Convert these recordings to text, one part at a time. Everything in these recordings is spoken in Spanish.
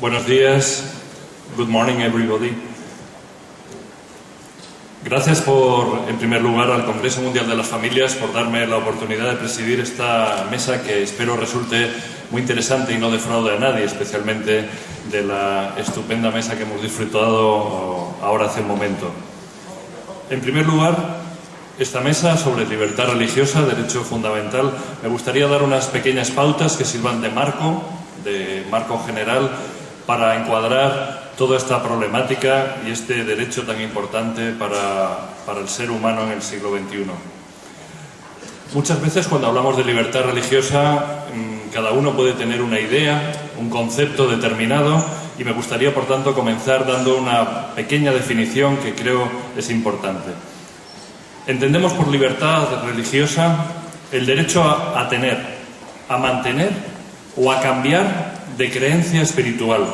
Buenos días. Good morning, everybody. Gracias en primer lugar, al Congreso Mundial de las Familias por darme la oportunidad de presidir esta mesa que espero resulte muy interesante y no defraude a nadie, especialmente de la estupenda mesa que hemos disfrutado ahora hace un momento. En primer lugar, esta mesa sobre libertad religiosa, derecho fundamental, me gustaría dar unas pequeñas pautas que sirvan de marco general para encuadrar toda esta problemática y este derecho tan importante para el ser humano en el siglo XXI. Muchas veces cuando hablamos de libertad religiosa, cada uno puede tener una idea, un concepto determinado, y me gustaría, por tanto, comenzar dando una pequeña definición que creo es importante. Entendemos por libertad religiosa el derecho a tener, a mantener o a cambiar de creencia espiritual.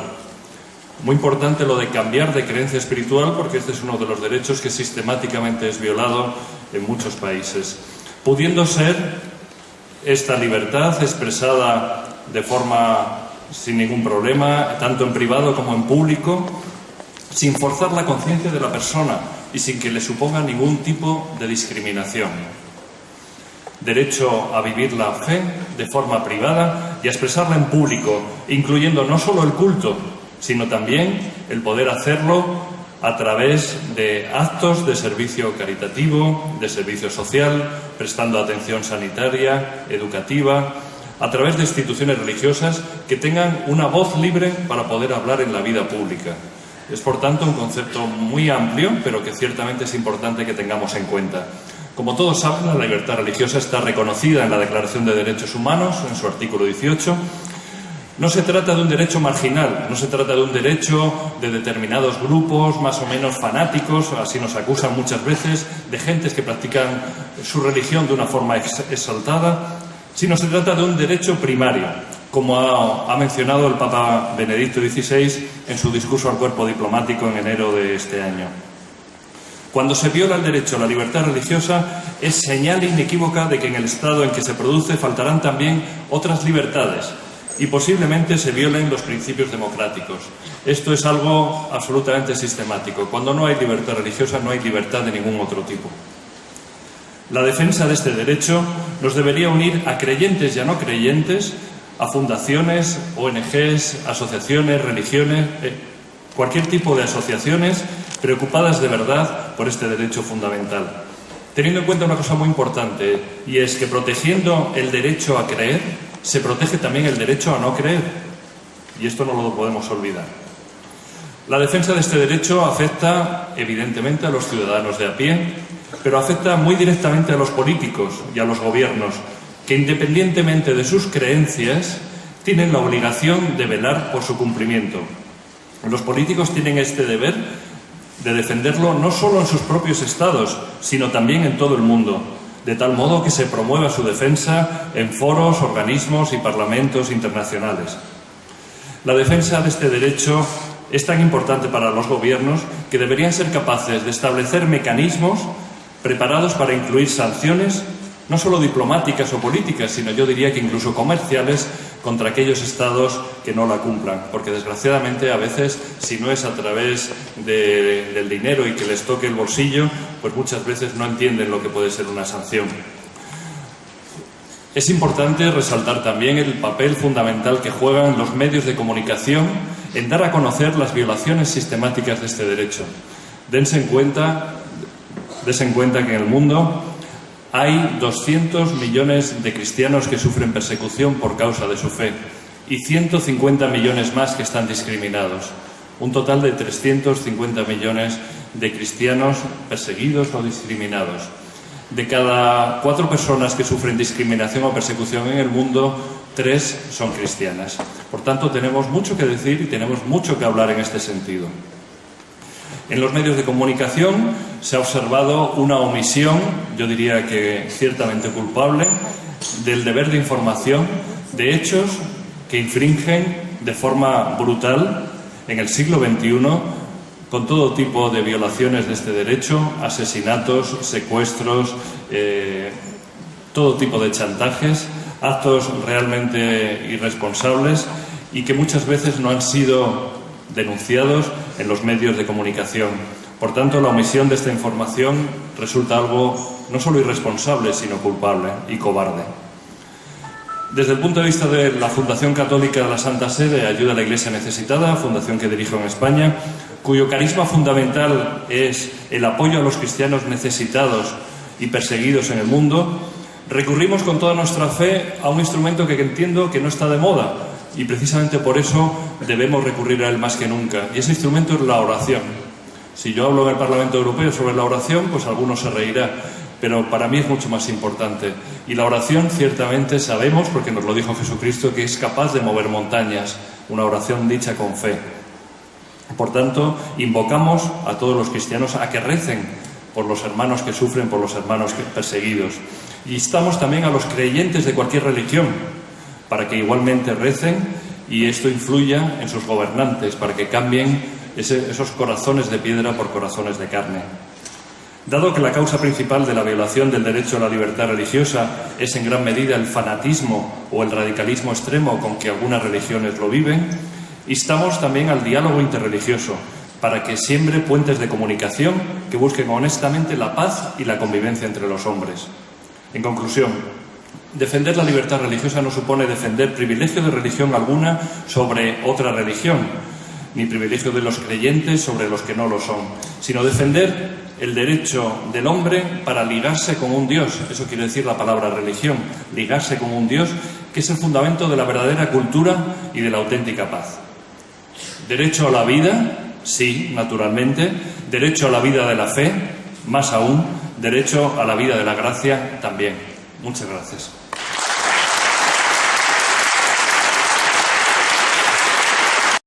Muy importante lo de cambiar de creencia espiritual, porque este es uno de los derechos que sistemáticamente es violado en muchos países. Pudiendo ser esta libertad expresada de forma sin ningún problema, tanto en privado como en público, sin forzar la conciencia de la persona y sin que le suponga ningún tipo de discriminación. Derecho a vivir la fe de forma privada y a expresarla en público, incluyendo no solo el culto, sino también el poder hacerlo a través de actos de servicio caritativo, de servicio social, prestando atención sanitaria, educativa, a través de instituciones religiosas que tengan una voz libre para poder hablar en la vida pública. Es, por tanto, un concepto muy amplio, pero que ciertamente es importante que tengamos en cuenta. Como todos saben, la libertad religiosa está reconocida en la Declaración de Derechos Humanos, en su artículo 18. No se trata de un derecho marginal, no se trata de un derecho de determinados grupos más o menos fanáticos, así nos acusan muchas veces, de gentes que practican su religión de una forma exaltada, sino se trata de un derecho primario, como ha mencionado el Papa Benedicto XVI en su discurso al cuerpo diplomático en enero de este año. Cuando se viola el derecho a la libertad religiosa, es señal inequívoca de que en el estado en que se produce faltarán también otras libertades y posiblemente se violen los principios democráticos. Esto es algo absolutamente sistemático. Cuando no hay libertad religiosa, no hay libertad de ningún otro tipo. La defensa de este derecho nos debería unir a creyentes y a no creyentes, a fundaciones, ONGs, asociaciones, religiones, cualquier tipo de asociaciones preocupadas de verdad por este derecho fundamental. Teniendo en cuenta una cosa muy importante, y es que protegiendo el derecho a creer, se protege también el derecho a no creer. Y esto no lo podemos olvidar. La defensa de este derecho afecta, evidentemente, a los ciudadanos de a pie, pero afecta muy directamente a los políticos y a los gobiernos, que independientemente de sus creencias, tienen la obligación de velar por su cumplimiento. Los políticos tienen este deber de defenderlo no solo en sus propios estados, sino también en todo el mundo, de tal modo que se promueva su defensa en foros, organismos y parlamentos internacionales. La defensa de este derecho es tan importante para los gobiernos que deberían ser capaces de establecer mecanismos preparados para incluir sanciones, no solo diplomáticas o políticas, sino yo diría que incluso comerciales, contra aquellos estados que no la cumplan. Porque desgraciadamente a veces, si no es a través del dinero y que les toque el bolsillo, pues muchas veces no entienden lo que puede ser una sanción. Es importante resaltar también el papel fundamental que juegan los medios de comunicación en dar a conocer las violaciones sistemáticas de este derecho. Dense en cuenta que en el mundo hay 200 millones de cristianos que sufren persecución por causa de su fe y 150 millones más que están discriminados. Un total de 350 millones de cristianos perseguidos o discriminados. De cada 4 personas que sufren discriminación o persecución en el mundo, 3 son cristianas. Por tanto, tenemos mucho que decir y tenemos mucho que hablar en este sentido. En los medios de comunicación se ha observado una omisión, yo diría que ciertamente culpable, del deber de información de hechos que infringen de forma brutal en el siglo XXI con todo tipo de violaciones de este derecho, asesinatos, secuestros, todo tipo de chantajes, actos realmente irresponsables y que muchas veces no han sido denunciados en los medios de comunicación. Por tanto, la omisión de esta información resulta algo no solo irresponsable, sino culpable y cobarde. Desde el punto de vista de la Fundación Católica de la Santa Sede, Ayuda a la Iglesia Necesitada, fundación que dirijo en España, cuyo carisma fundamental es el apoyo a los cristianos necesitados y perseguidos en el mundo, recurrimos con toda nuestra fe a un instrumento que entiendo que no está de moda y precisamente por eso debemos recurrir a él más que nunca. Y ese instrumento es la oración. Si yo hablo en el Parlamento Europeo sobre la oración, pues algunos se reirá, pero para mí es mucho más importante. Y la oración, ciertamente, sabemos, porque nos lo dijo Jesucristo, que es capaz de mover montañas, una oración dicha con fe. Por tanto, invocamos a todos los cristianos a que recen por los hermanos que sufren, por los hermanos perseguidos. Y instamos también a los creyentes de cualquier religión para que igualmente recen y esto influya en sus gobernantes, para que cambien esos corazones de piedra por corazones de carne. Dado que la causa principal de la violación del derecho a la libertad religiosa es en gran medida el fanatismo o el radicalismo extremo con que algunas religiones lo viven, instamos también al diálogo interreligioso para que siembre puentes de comunicación que busquen honestamente la paz y la convivencia entre los hombres. En conclusión, defender la libertad religiosa no supone defender privilegio de religión alguna sobre otra religión, ni privilegio de los creyentes sobre los que no lo son, sino defender el derecho del hombre para ligarse con un Dios. Eso quiere decir la palabra religión, ligarse con un Dios que es el fundamento de la verdadera cultura y de la auténtica paz. Derecho a la vida, sí, naturalmente. Derecho a la vida de la fe, más aún. Derecho a la vida de la gracia, también. Muchas gracias.